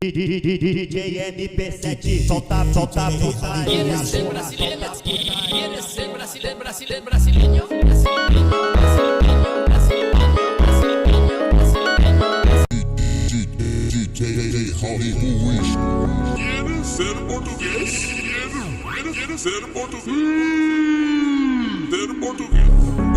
DJ MP7, solta putaria. ¿Quieres ser brasileño? ¿Quieres ser brasileño? DJ Hollywood. ¿Quieres ser portugués? ¿Quieres ser portugués? Ser portugués.